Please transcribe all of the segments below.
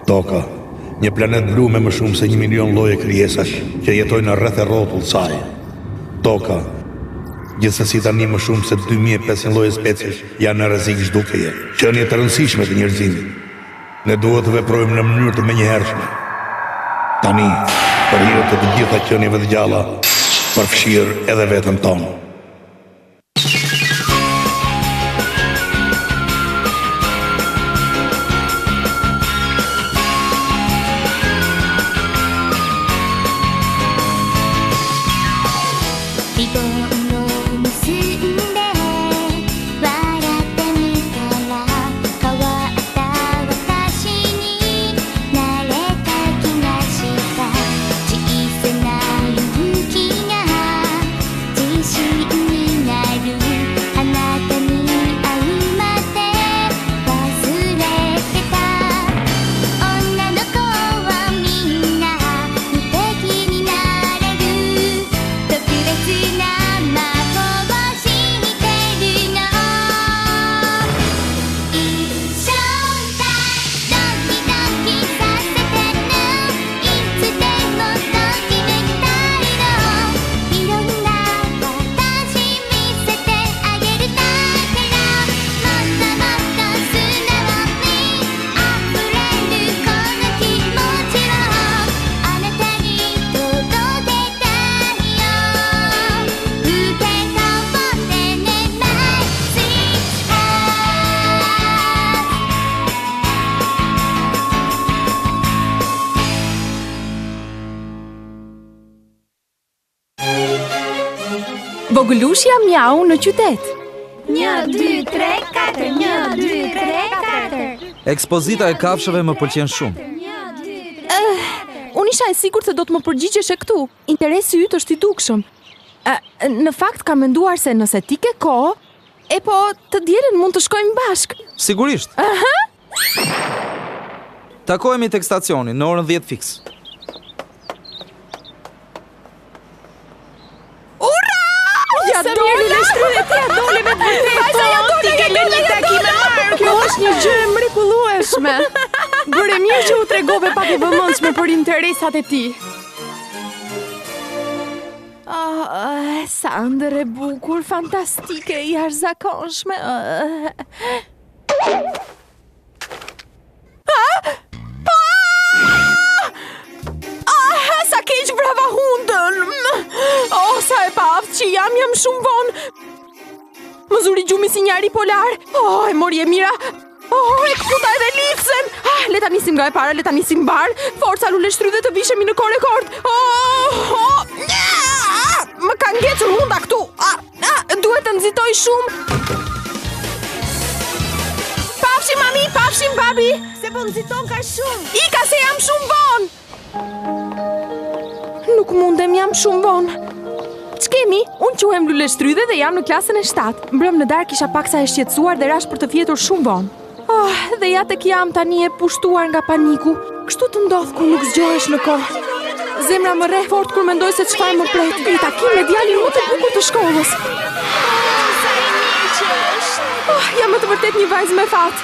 Toka, një planet blu me më shumë se 1 milion lloje krijesash që jetojnë rreth e rrotull saj. Toka, gjithsesi tani më shumë se 2500 lloje specish janë në rrezik zhdukjeje, qenie të rëndësishme të njerëzimit. Ne duhet të veprojmë në mënyrë të menjëhershme. Tani, për hir të të gjitha qenieve të gjalla, përfshirë edhe veten tonë. Vogëlushja mjau në qytet. 1, 2, 3, 4. 1, 2, 3, 4. Ekspozita e kafshëve më pëlqen shumë. Unë isha e sigurt se do të më përgjigjesh këtu. Interesi yt është i dukshëm. Në fakt kam menduar se nëse ti ke kohë, po të dielën mund të shkojmë bashk. Sigurisht. Takohemi tek stacioni në orën 10 fiks. Ja doli në shtrydhe ti, ja doli me të vërtetë. Vajza ja doli me një takim me Marko. Kjo është një gjë e mrekullueshme. Bëre mirë që u tregove pak e vëmendshme për interesat e tij. Sa ëndër e bukur, fantastike, jashtëzakonshme. Sa keq vrava hundën. Sa e paftë që jam shumë vonë. Më zuri gjumi si njari polar. E mori e mira. E këputa edhe lipsen. Le ta nisim nga e para, le ta nisim bar. Forca lule shtrydhe të vishemi në rekord. Më ka ngecur hunda këtu. Duhet të nxitoj shumë. Pafshim mami, pafshim babi. Se po nxiton ka shumë. Ika se jam shumë vonë. Nuk mundem, jam shumë vonë. Ç'kemi? Unë quhem Lule Shtrydhe dhe jam në klasën e 7. Mbrëm në darkë isha paksa e shqetësuar dhe rash për të fjetur shumë vonë. Dhe ja tek jam tani e pushtuar nga paniku. Kështu të ndodh kur nuk zgjohesh në kohë. Zemra më rreh fort kur mendoj se çfarë më pret. Një takim me djalin më të bukur të shkollës. Sa i mirë që është. Jam më të vërtet një vajzë me fat.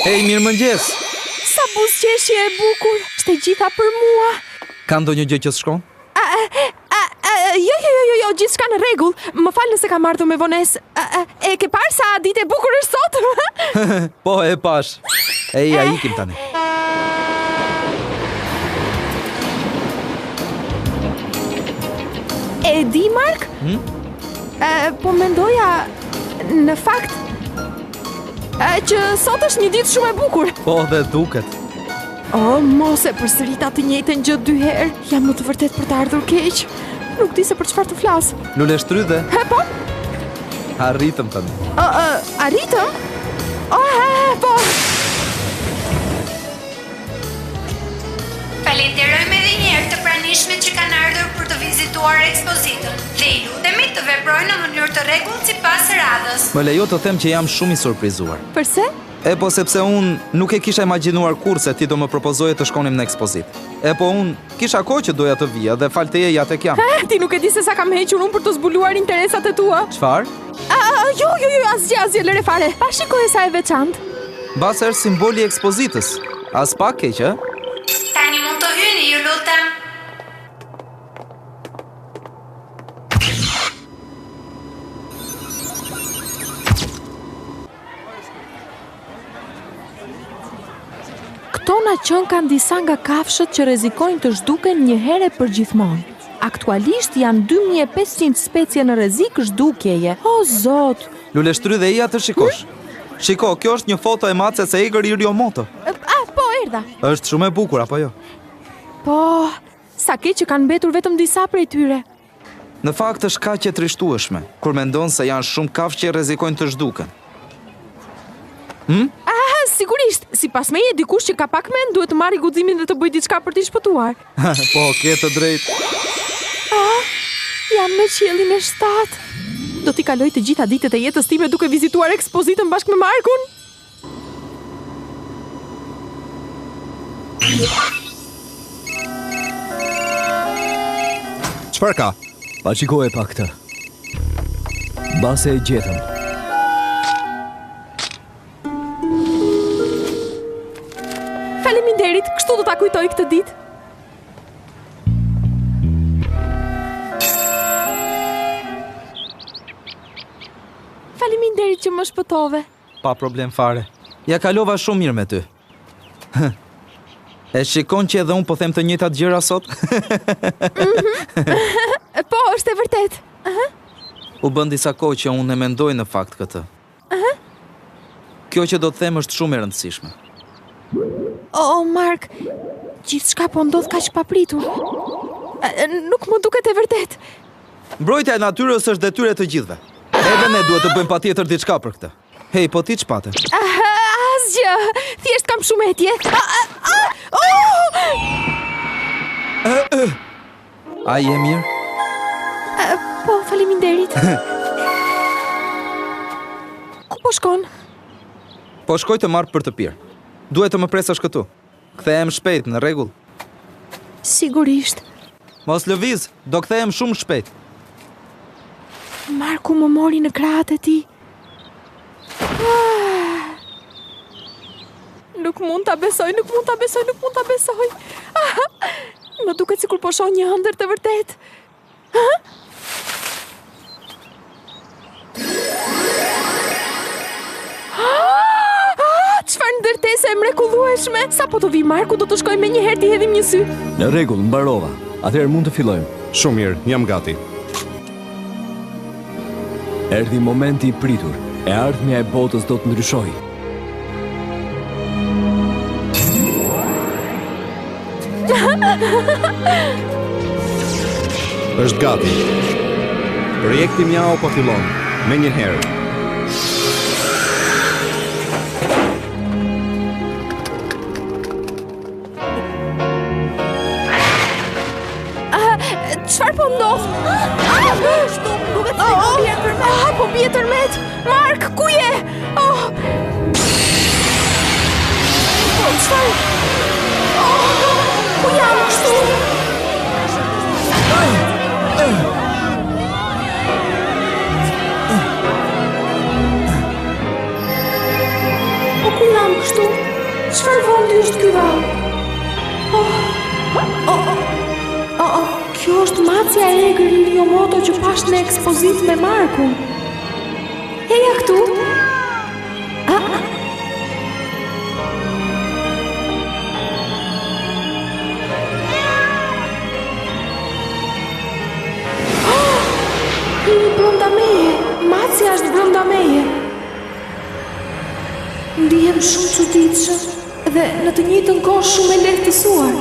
Hej, mirëmëngjes. Sa buzëqeshje e bukur. Shte gjitha për mua. Ka ndonjë gjë që s'shkon? Jo, gjithçka në rregull. Më fal nëse kam ardhur me vonesë. E ke parë sa ditë e bukur është sot? Po, e pash. Ja ikim tani. E di, Mark? Po mendoja, në fakt, që sot është një ditë shumë e bukur. Po, dhe duket. Mos e përsërita të njëjtën gjë 2 herë. Jam më të vërtet për të ardhur keq. Nuk di se për çfarë të flas. Lule Shtrydhe. Po? Arritëm tani. Arritëm? Po. Falenderojmë edhe një herë të pranishmit që kanë ardhur për të vizituar ekspozitën dhe i lutemi të veprojnë në mënyrë të rregullt sipas radhës. Më lejo të them që jam shumë i surprizuar. Përse? Po sepse unë nuk e kisha imagjinuar kur se ti do më propozoje të shkonim në ekspozit. Po unë kisha kohë që doja të vija dhe fal teje ja tek jam. Ti nuk e di se sa kam hequr unë për të zbuluar interesat e tua. Çfarë? Jo, asgjë, lëre fare. Pa shikoje sa e veçantë. Basa është simboli i ekspozitës. As pak keq, ë? Tani mund të hyni, ju lutem. Këto na qënë kanë disa nga kafshët që rrezikojnë të zhduken një herë për gjithmonë. Aktualisht janë 2500 specie në rrezik zhdukjeje. O zot! Luleshtry dhe ija të shikosh. Shiko, kjo është një foto e macës së egër Iriomoto. Po, erdha. Është shumë e bukur, apo jo? Po, sa keq që kanë mbetur vetëm disa prej tyre. Në fakt është kaq e trishtueshme, kur mendon se janë shumë kafshë që rrezikojnë të zhduken. Sigurisht, sipas meje dikush që ka pak mend duhet të marrë guximin dhe të bëjë diçka për t'i shpëtuar. Po, ke të drejtë. Jam në qiellin e 7. Do t'i kaloj të gjitha ditët e jetës time duke vizituar ekspozitën bashkë me Markun. Çfarë ka? Pa shikoje pak këtë. Base e gjetëm. Faleminderit, kështu do ta kujtoj këtë ditë. Faleminderit që më shpëtove. Pa problem fare. Ja kalova shumë mirë me ty. E shikon që edhe unë po them të njëjtat gjëra sot? Po, është e vërtet. U bën disa kohë që unë e mendoj në fakt këtë. Kjo që do të them është shumë e rëndësishme. O, Mark, gjithçka po ndodh kaq papritur. Nuk më duket e vërtet. Mbrojtja e natyrës është detyrë e të gjithëve. Edhe ne duhet të bëjmë patjetër diçka për këtë. Hej, po ti ç'pate? Asgjë, thjesht kam shumë etje. A je mirë? Po, faleminderit. Ku po shkon? Po shkoj të marr për të pirë. Duhet të më presësh këtu. Kthehem shpejt, në rregull. Sigurisht. Mos lëviz, do kthehem shumë shpejt. Marku më mori në krahët e tij. Nuk mund ta besoj. Më duket sikur po shoh një ëndër të vërtet. Çfarë ndërtese e mrekullueshme! Sa po të vi Marku, do të shkoj me një herë t'i hedhim një sy. Në rregull, mbarova. Atëherë mund të fillojmë. Shumë mirë, jam gati. Erdhi momenti i pritur. E ardhmja e botës do të ndryshojë. Është gati. Projekti Mjao po fillon. Me një herë. Çfarë po ndodh? Po bie tërmet. Mark, ku je? Çfarë? Ku jam kështu? Po ku jam kështu? Çfarë vendi është ky vend? Kjo është macja e egër Iriomoto që pash në ekspozit me Markun. Heja këtu. Hini brenda meje. Macja është brenda meje. Ndihem shumë çuditshëm dhe në të njëjtën kohë shumë e lehtësuar.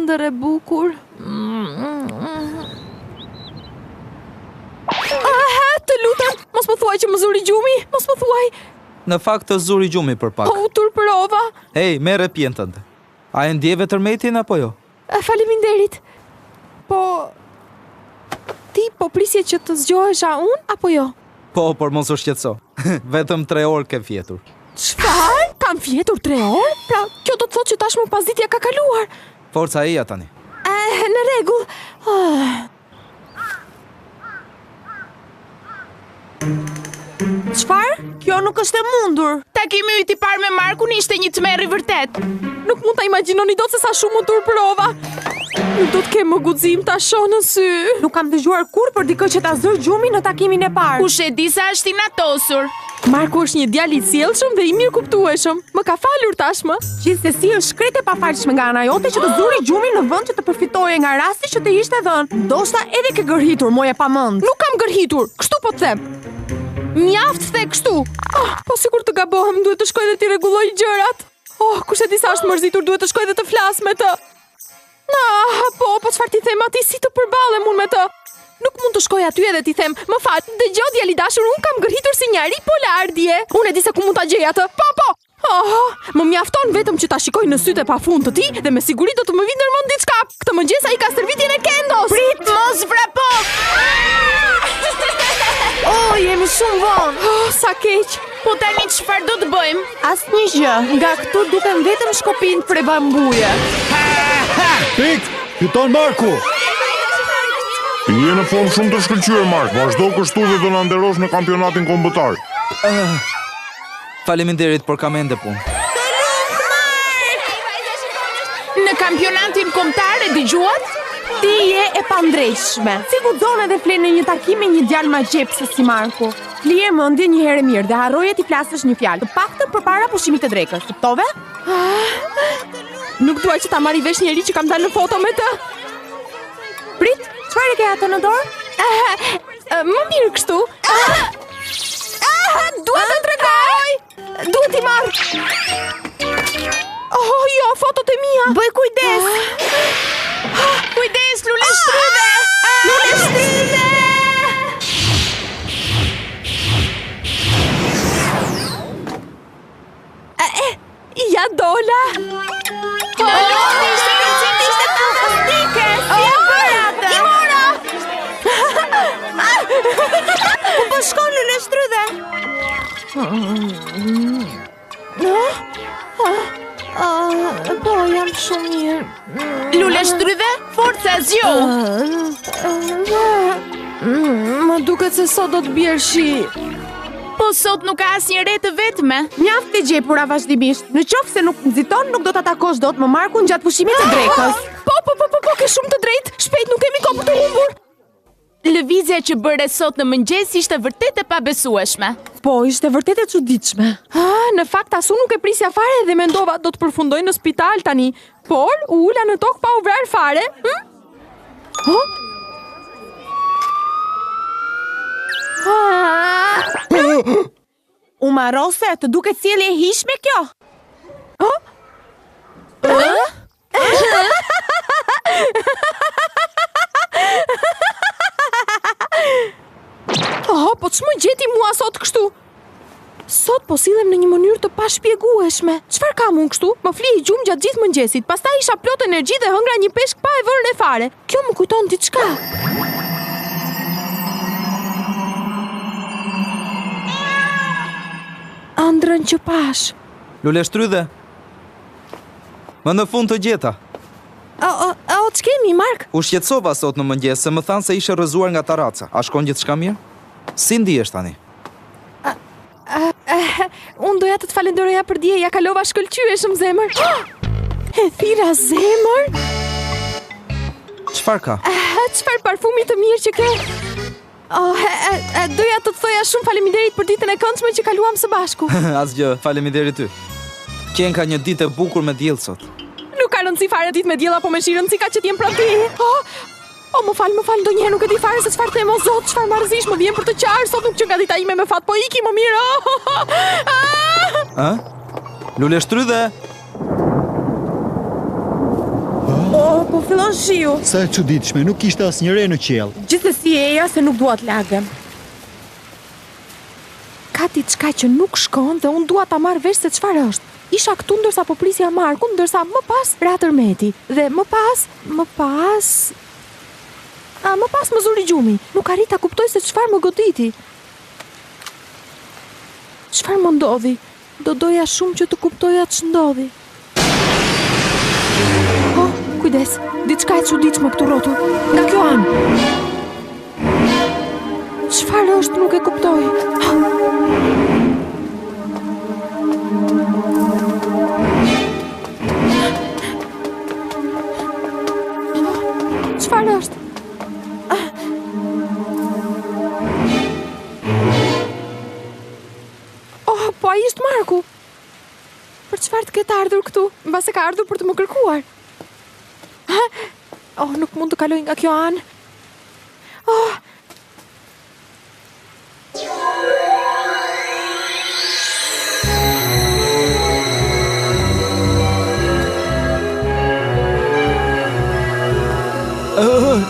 ëndër e bukur. Të lutem, mos më thuaj që më zuri gjumi, mos më thuaj. Në fakt të zuri gjumi për pak. Turpërova. Hey, merre pjentën. A e ndjeve tërmetin apo jo? Faleminderit. Po... Ti po prisje që të zgjohesha unë, apo jo? Po, por mos u shqetëso. Vetëm 3 orë ke fjetur. Çfarë? Kam fjetur 3 orë? Pra, kjo do të thotë që tashmë pasditja ka kaluar. Forca e tani. Në rregull. Çfarë? Kjo nuk është e mundur. Takimi yt i parë me Markun ishte një tmerr i vërtet. Nuk mund ta imagjinoni dot se sa shumë më turpërova. Nuk do të kem më guxim ta shoh në sy. Nuk kam dëgjuar kurrë për dikë që ta zër gjumin në takimin e parë. Kush e di sa është i natosur. Marku është një djalë i sjellshëm dhe i mirëkuptueshëm. Më ka falur tashmë. Gjithsesi është shkret e pafalshme nga ana jote që të zuri gjumin në vend që të përfitoje nga rasti që të ishte dhënë. Ndoshta edhe ke gërhitur, moje pamend. Nuk kam gërhitur, kështu po të them. Mjaft the kështu. Po sikur të gabohem, duhet të shkoj dhe t'i rregulloj gjërat. Kush e di sa është mërzitur, duhet të shkoj dhe të flas me të. Po çfarë ti them atij, si të përballem unë me të? Nuk mund të shkoj aty edhe t'i them, më fal, dëgjoj djali dashur, unë kam gërhitur si një ari polar dje. Unë e di se ku mund ta gjej atë. Po. Më mjafton vetëm që ta shikoj në sytë e pafund të tij dhe me siguri do të më vinë ndërmend diçka. Këtë mëngjes ai ka servitjen e Kendos. Prit, mos vrapo. Jemi shumë vonë. Sa keq. Po tani çfarë do të bëjmë? Asnjë gjë. Nga këtu duken vetëm shkopin për bambuje. Pik, fiton Marku. Je në formë shumë të shkëlqyer, Mark. Vazhdo kështu dhe do na nderosh në kampionatin kombëtar. Faleminderit, por kam ende punë. Në kampionatin kombëtar e dëgjuat? Ti je e pandrejshme. Si guxon edhe flen në një takim me një djalë ma gjepse si Marku. Flije mendje një herë mirë dhe harroje ti flasësh një fjalë. Të paktën përpara pushimit të drekës. Kuptove? Nuk dua që ta marrë vesh njëri që kam dalë në foto me të. Prit, çfarë ke atë në dorë? Më mirë kështu. Duhet të tregoj. Duhet t'i marr. Jo, fotot e mia. Bëj kujdes. Kujdes, lule shtrydhe! Lule shtrydhe! Ja dola! Ishte fantastike! Si e bëra atë? I mora! Ku po shkon lule shtrydhe? Po, jam shumë mirë. Lule shtrydhe, forca zgjo! Më duket se sot do të bjerë shi. Po sot nuk ka asnjë re të vetme. Mjaft e gjepura vazhdimisht. Në qoftë se nuk nxiton, nuk do ta takosh dot më Markun gjatë pushimit të drekës. Po, ke shumë të drejtë. Shpejt nuk kemi kohë për të humbur. Lëvizja që bëre sot në mëngjes ishte vërtet e pabesueshme. Po, ishte vërtet e çuditshme. Në fakt as unë nuk e prisja fare dhe mendova do të përfundoj në spital tani, por u ula në tokë pa u vrarë fare. U marrose, të duket sjellje e hishme kjo. Po ç'më gjeti mua sot kështu? Sot po sillem në një mënyrë të pashpjegueshme. Çfarë kam unë kështu? Më fli i gjumë gjatë gjithë mëngjesit. Pastaj isha plot energji dhe hëngra një peshk pa e vënë re fare. Kjo më kujton diçka. Ëndrrën që pash. Lule shtrydhe. Më në fund të gjeta. Ç'kemi, Mark? U shqetësova sot në mëngjes se më thanë se ishe rrëzuar nga taraca. A shkon gjithçka mirë? Si ndihesh tani? Unë doja të të falenderoja për dje, ja kalova shkëlqyeshëm zemër. E thira zemër? Çfarë ka? Çfarë parfumi të mirë që ke? Doja të thoja shumë faleminderit për ditën e këndshme që kaluam së bashku. Asgjë, faleminderit ty. Qen ka një ditë e bukur me diell sot. Nuk ka rëndësi fare ditë me diell apo me shi, rëndësi ka që t'jem pranë ty. Më fal, ndonjëherë nuk e di fare se çfarë them, o Zot, çfarë marrëzish më vjen për të qarë, sot nuk që nga dita ime me fat, po iki më mirë. Lule shtrydhe. po fillon shiu. Sa e çuditshme, nuk kishte asnjëre në qiell. Gjithsesi eja se nuk dua të lagem. Ka diçka që nuk shkon dhe unë dua ta marr vesh se çfarë është. Isha këtu ndërsa po prisja Markun, ndërsa më pas ra tërmeti dhe më pas më zuri gjumi. Nuk arrit ta kuptoj se çfarë më goditi. Çfarë më ndodhi? Do doja shumë që të kuptoja ç'ndodhi. Oh, kujdes, diçka e çuditshme këtu rrotull. Nga kjo anë. Çfarë është nuk e kuptoj. Çfarë është? Oh, po ai është Marku. Për çfarë të ketë ardhur këtu? Mbase ka ardhur për të më kërkuar. Oh, nuk mund të kaloj nga kjo anë. Oh.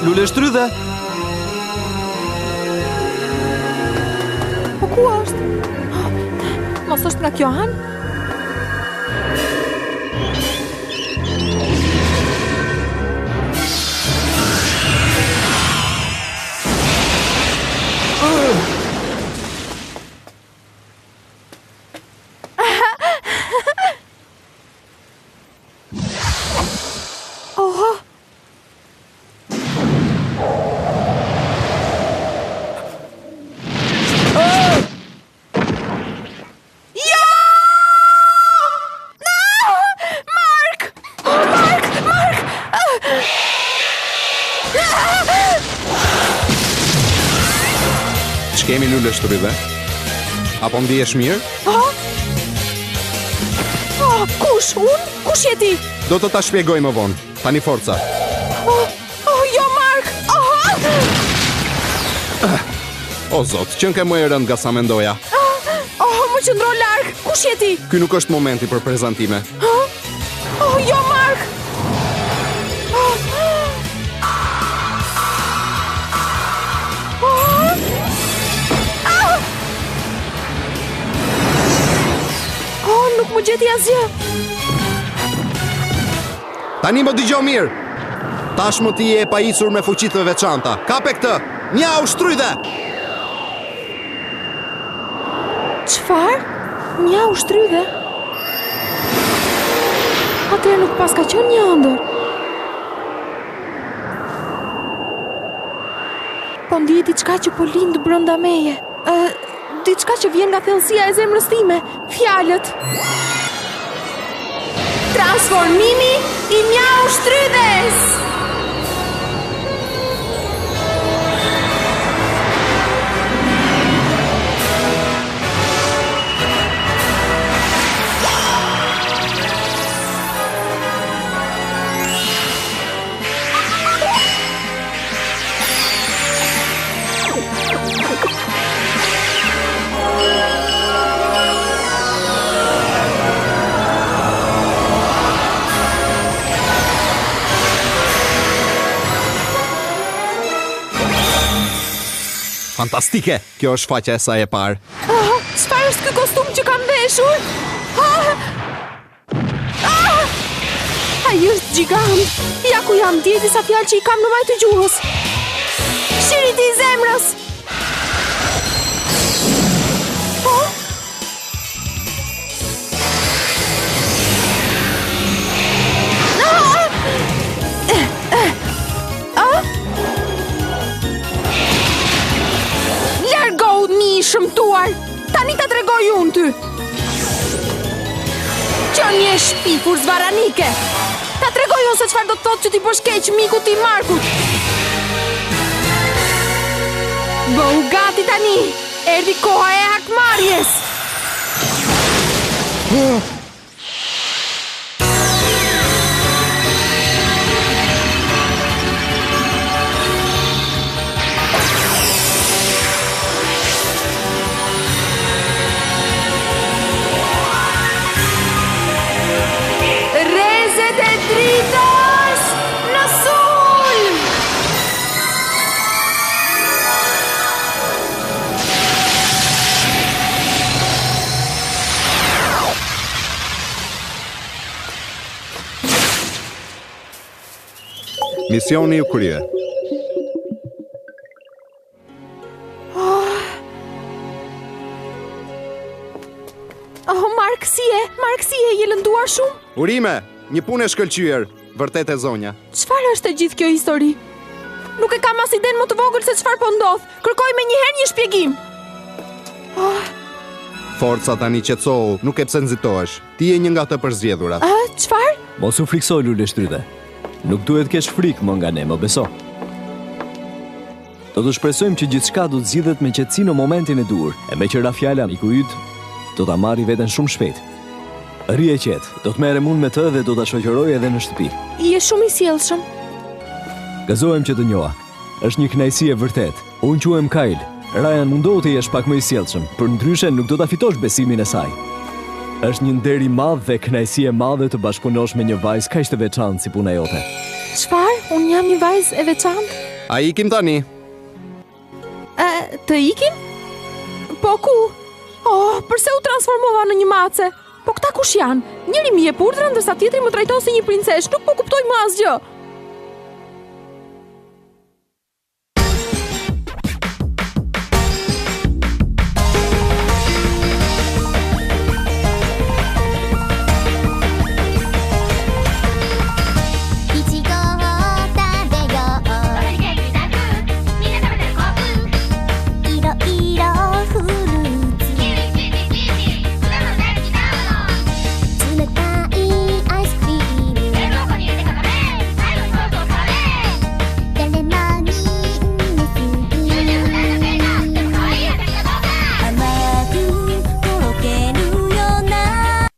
Lule shtrydhe. Po ku është? Mos është nga kjo anë? Kemi lule shtrydhe? Apo ndihesh mirë? Kush? Unë? Kush je ti? Do të ta shpjegoj më vonë. Tani forca. Jo, Mark! O zot, qënë ke më e rënd nga sa mendoja. Më qëndro larg. Kush je ti? Ky nuk është momenti për prezantime. Jo, Mark! Nuk më gjeti asgjë. Tani më dëgjoj mirë. Tashmë ti je e pajisur me fuqi të veçanta. Kape këtë. Mjau shtrydhe. Çfarë? Mjau shtrydhe? Atëherë nuk pas ka qenë një ëndër. Po ndiej diçka që po lind brenda meje. Diçka që vjen nga thellësia e zemrës time. Fjalët. Transformimi i mjau shtrydhes. Fantastike! Kjo është faqja e saj e parë. Çfarë është ky kostum që kam veshur? Ai është gjigant. Ja ku jam, dje disa fjalë që i kam në majtë të gjuhës. Shiriti i zemrës. Shëmtuar, tani ta tregoj unë ty. Që një shpifur zvaranike. Ta tregoj unë se çfarë do të thotë që ti po shkeq mikut ti Markut. Bëu gati tani. Erdhi koha e hakmarrjes. Rezet e dritës në Misioni u krye. Mark, si e je lënduar shumë? Urime, një punë e shkëlqyer, vërtet e zonja. Çfarë është e gjithë kjo histori? Nuk e kam as iden më të vogël se çfarë po ndodh. Kërkoj me njëherë një shpjegim. Forca tani qetësohu, nuk e pse nxitohesh. Ti je një nga të përzgjedhurat. Çfarë? Mos u friksoj, Lule Shtrydhe. Nuk duhet kesh frikë më nga ne, më beso. Do të shpresojmë që gjithçka do të zgjidhet me qetësi në momentin e duhur, e me qëra fjala miku yt do ta marri veten shumë shpejt. Rri e qetë, do të merrem unë me të dhe do ta shoqëroj edhe në shtëpi. Je shumë i sjellshëm. Gëzohem që të njoha. Është një kënaqësi e vërtet. Unë quhem Kyle. Ryan mundohu të jesh pak më i sjellshëm, për ndryshe nuk do ta fitosh besimin e saj. Është një nder i madh dhe kënaqësi e madhe të bashkëpunosh me një vajzë kaq të veçantë si puna jote. Çfarë? Unë jam një vajzë e veçantë? A ikim tani? Të ikim? Po ku? Përse u transformova në një mace? Po këta kush janë? Njëri mi e purdhra ndërsa tjetri më trajton si një princesh, nuk po kuptoj më asgjë.